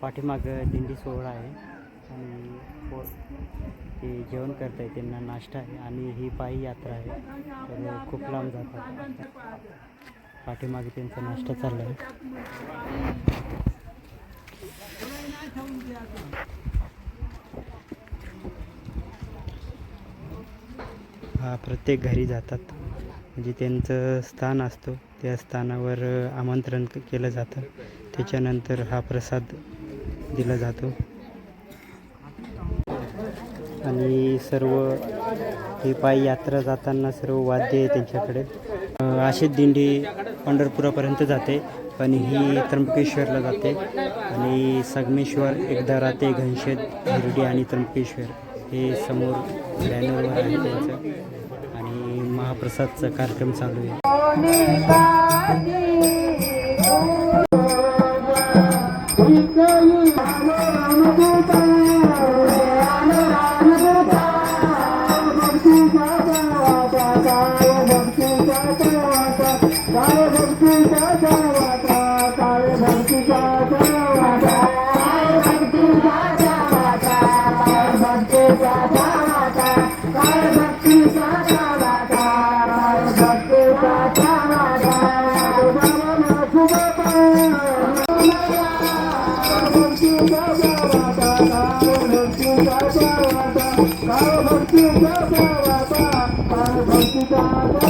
पाठीमागं दिंडी सोहळा आहे आणि ते जेवण करत आहे, त्यांना नाश्ता आहे आणि ही पायी यात्रा आहे. तर खूप लांब जातात. पाठीमागे त्यांचा नाश्ता चालला आहे. हा प्रत्येक घरी जातात, म्हणजे त्यांचं स्थान असतो, त्या स्थानावर आमंत्रण केलं जातं. त्याच्यानंतर हा प्रसाद दिला जातो आणि सर्व ही पायी यात्रा जाताना सर्व वाद्य आहे त्यांच्याकडे. अशी दिंडी पंढरपुरापर्यंत जाते, पण ही त्र्यंबकेश्वरला जाते आणि संगमेश्वर, एकदा राहते, घनशेत, हिरडी आणि त्र्यंबकेश्वर हे समोर बॅनरवर आहे त्यांचं. आणि महाप्रसादचा कार्यक्रम चालू आहे. भक्ति